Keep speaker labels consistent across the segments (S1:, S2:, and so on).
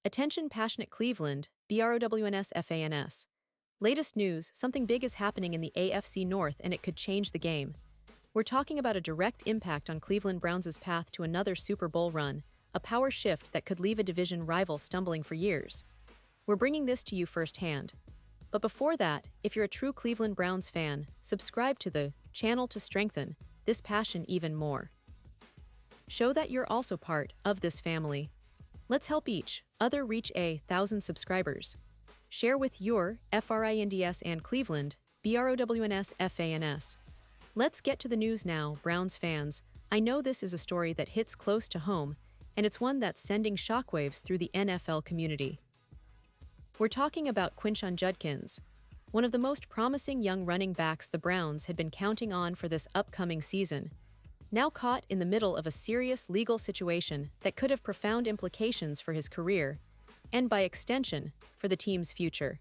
S1: Attention passionate Cleveland, BROWNS. Latest news, something big is happening in the AFC North and it could change the game. We're talking about a direct impact on Cleveland Browns' path to another Super Bowl run, a power shift that could leave a division rival stumbling for years. We're bringing this to you firsthand. But before that, if you're a true Cleveland Browns fan, subscribe to the channel to strengthen this passion even more. Show that you're also part of this family. Let's help each other reach 1,000 subscribers. Share with your FRINDS and Cleveland, BROWNS. Let's get to the news now, Browns fans. I know this is a story that hits close to home, and it's one that's sending shockwaves through the NFL community. We're talking about Quinshon Judkins, one of the most promising young running backs the Browns had been counting on for this upcoming season, now caught in the middle of a serious legal situation that could have profound implications for his career, and by extension, for the team's future.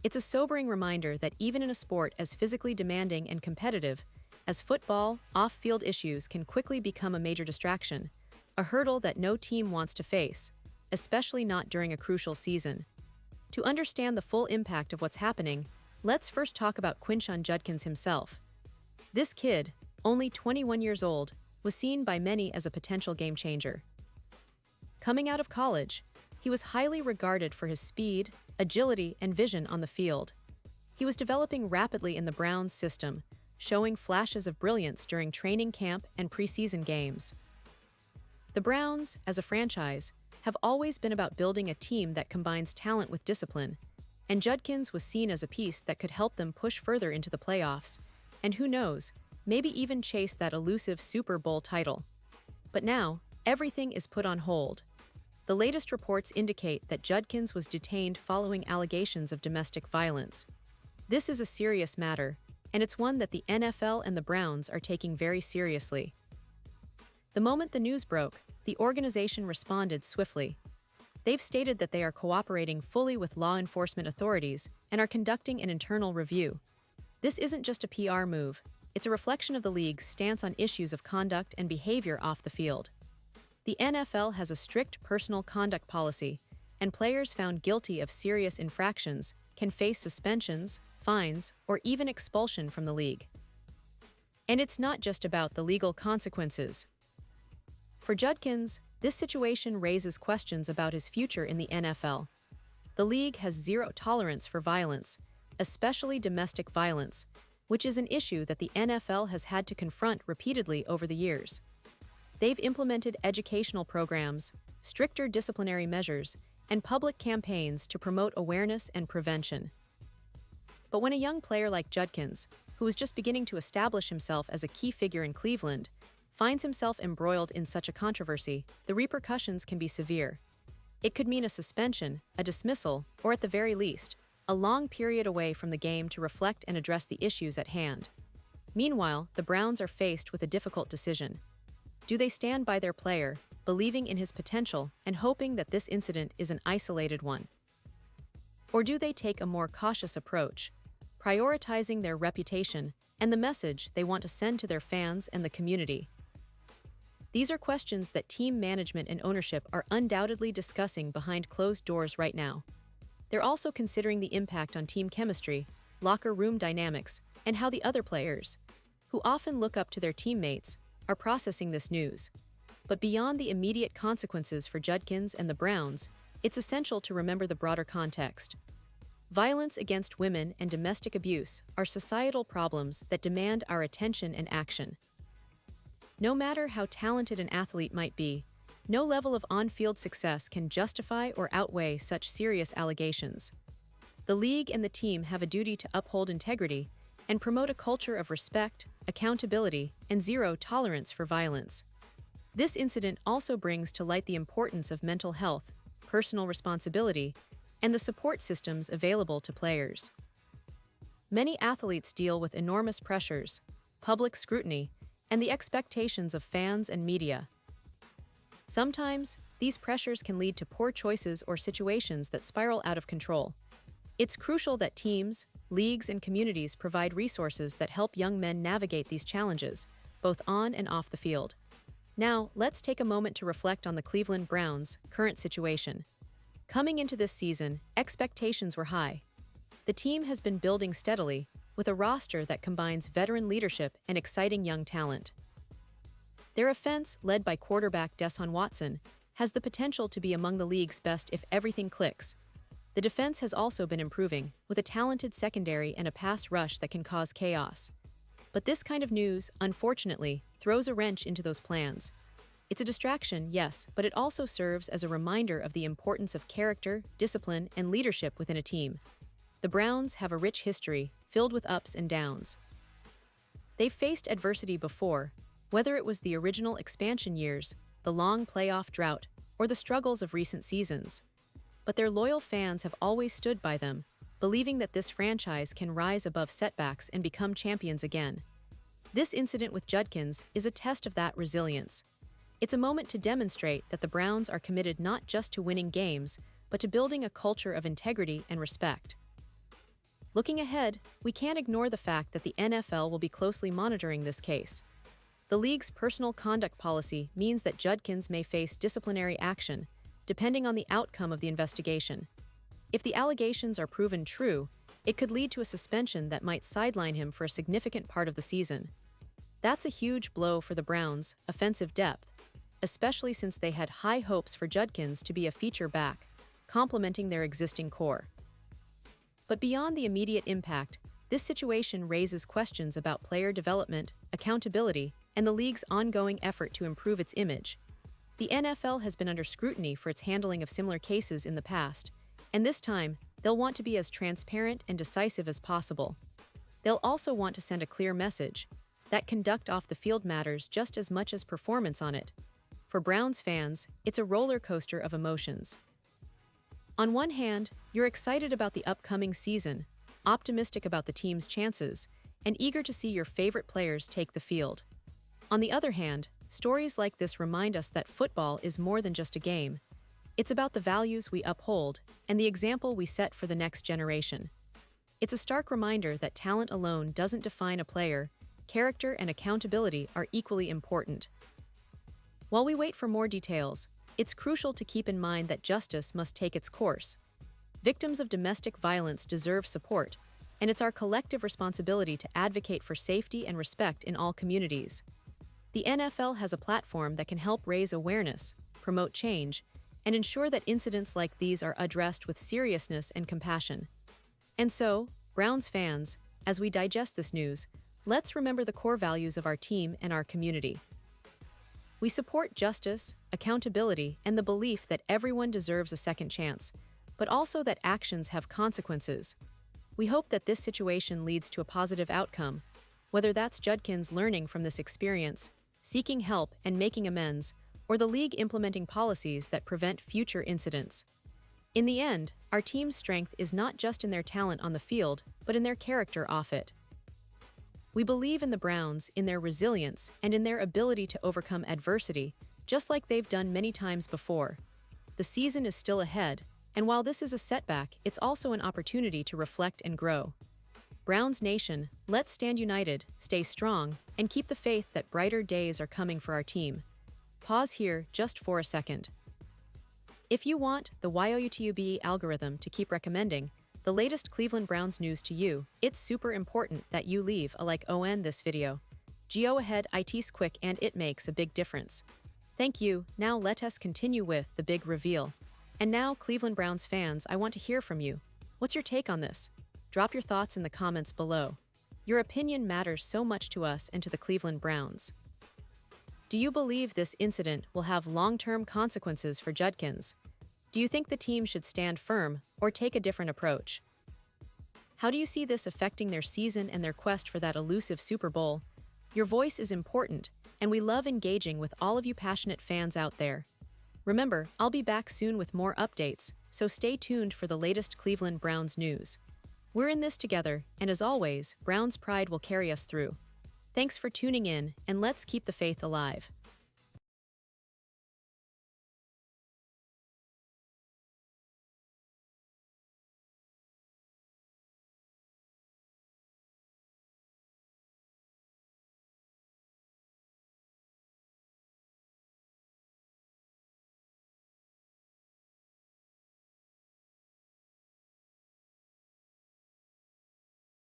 S1: It's a sobering reminder that even in a sport as physically demanding and competitive as football, off-field issues can quickly become a major distraction, a hurdle that no team wants to face, especially not during a crucial season. To understand the full impact of what's happening, let's first talk about Quinshon Judkins himself. This kid, only 21 years old, was seen by many as a potential game-changer. Coming out of college, he was highly regarded for his speed, agility, and vision on the field. He was developing rapidly in the Browns system, showing flashes of brilliance during training camp and preseason games. The Browns, as a franchise, have always been about building a team that combines talent with discipline, and Judkins was seen as a piece that could help them push further into the playoffs, and who knows, maybe even chase that elusive Super Bowl title. But now, everything is put on hold. The latest reports indicate that Judkins was detained following allegations of domestic violence. This is a serious matter, and it's one that the NFL and the Browns are taking very seriously. The moment the news broke, the organization responded swiftly. They've stated that they are cooperating fully with law enforcement authorities and are conducting an internal review. This isn't just a PR move, it's a reflection of the league's stance on issues of conduct and behavior off the field. The NFL has a strict personal conduct policy, and players found guilty of serious infractions can face suspensions, fines, or even expulsion from the league. And it's not just about the legal consequences. For Judkins, this situation raises questions about his future in the NFL. The league has zero tolerance for violence, especially domestic violence, which is an issue that the NFL has had to confront repeatedly over the years. They've implemented educational programs, stricter disciplinary measures, and public campaigns to promote awareness and prevention. But when a young player like Judkins, who is just beginning to establish himself as a key figure in Cleveland, finds himself embroiled in such a controversy, the repercussions can be severe. It could mean a suspension, a dismissal, or at the very least, a long period away from the game to reflect and address the issues at hand. Meanwhile, the Browns are faced with a difficult decision. Do they stand by their player, believing in his potential and hoping that this incident is an isolated one? Or do they take a more cautious approach, prioritizing their reputation and the message they want to send to their fans and the community? These are questions that team management and ownership are undoubtedly discussing behind closed doors right now. They're also considering the impact on team chemistry, locker room dynamics, and how the other players, who often look up to their teammates, are processing this news. But beyond the immediate consequences for Judkins and the Browns, it's essential to remember the broader context. Violence against women and domestic abuse are societal problems that demand our attention and action. No matter how talented an athlete might be, no level of on-field success can justify or outweigh such serious allegations. The league and the team have a duty to uphold integrity and promote a culture of respect, accountability, and zero tolerance for violence. This incident also brings to light the importance of mental health, personal responsibility, and the support systems available to players. Many athletes deal with enormous pressures, public scrutiny, and the expectations of fans and media. Sometimes, these pressures can lead to poor choices or situations that spiral out of control. It's crucial that teams, leagues, and communities provide resources that help young men navigate these challenges, both on and off the field. Now, let's take a moment to reflect on the Cleveland Browns' current situation. Coming into this season, expectations were high. The team has been building steadily, with a roster that combines veteran leadership and exciting young talent. Their offense, led by quarterback Deshaun Watson, has the potential to be among the league's best if everything clicks. The defense has also been improving, with a talented secondary and a pass rush that can cause chaos. But this kind of news, unfortunately, throws a wrench into those plans. It's a distraction, yes, but it also serves as a reminder of the importance of character, discipline, and leadership within a team. The Browns have a rich history, filled with ups and downs. They've faced adversity before, whether it was the original expansion years, the long playoff drought, or the struggles of recent seasons. But their loyal fans have always stood by them, believing that this franchise can rise above setbacks and become champions again. This incident with Judkins is a test of that resilience. It's a moment to demonstrate that the Browns are committed not just to winning games, but to building a culture of integrity and respect. Looking ahead, we can't ignore the fact that the NFL will be closely monitoring this case. The league's personal conduct policy means that Judkins may face disciplinary action, depending on the outcome of the investigation. If the allegations are proven true, it could lead to a suspension that might sideline him for a significant part of the season. That's a huge blow for the Browns' offensive depth, especially since they had high hopes for Judkins to be a feature back, complementing their existing core. But beyond the immediate impact, this situation raises questions about player development, accountability, and the league's ongoing effort to improve its image. The NFL has been under scrutiny for its handling of similar cases in the past, and this time, they'll want to be as transparent and decisive as possible. They'll also want to send a clear message that conduct off the field matters just as much as performance on it. For Browns fans, it's a roller coaster of emotions. On one hand, you're excited about the upcoming season, optimistic about the team's chances, and eager to see your favorite players take the field. On the other hand, stories like this remind us that football is more than just a game. It's about the values we uphold and the example we set for the next generation. It's a stark reminder that talent alone doesn't define a player. Character and accountability are equally important. While we wait for more details, it's crucial to keep in mind that justice must take its course. Victims of domestic violence deserve support, and it's our collective responsibility to advocate for safety and respect in all communities. The NFL has a platform that can help raise awareness, promote change, and ensure that incidents like these are addressed with seriousness and compassion. And so, Browns fans, as we digest this news, let's remember the core values of our team and our community. We support justice, accountability, and the belief that everyone deserves a second chance, but also that actions have consequences. We hope that this situation leads to a positive outcome, whether that's Judkins learning from this experience, seeking help and making amends, or the league implementing policies that prevent future incidents. In the end, our team's strength is not just in their talent on the field, but in their character off it. We believe in the Browns, in their resilience, and in their ability to overcome adversity, just like they've done many times before. The season is still ahead, and while this is a setback, it's also an opportunity to reflect and grow. Browns Nation, let's stand united, stay strong, and keep the faith that brighter days are coming for our team. Pause here just for a second. If you want the YOUTUBE algorithm to keep recommending the latest Cleveland Browns news to you, it's super important that you leave a like on this video. Go ahead, it's quick and it makes a big difference. Thank you. Now let us continue with the big reveal. And now, Cleveland Browns fans, I want to hear from you. What's your take on this? Drop your thoughts in the comments below. Your opinion matters so much to us and to the Cleveland Browns. Do you believe this incident will have long-term consequences for Judkins? Do you think the team should stand firm or take a different approach? How do you see this affecting their season and their quest for that elusive Super Bowl? Your voice is important, and we love engaging with all of you passionate fans out there. Remember, I'll be back soon with more updates, so stay tuned for the latest Cleveland Browns news. We're in this together, and as always, Browns pride will carry us through. Thanks for tuning in, and let's keep the faith alive.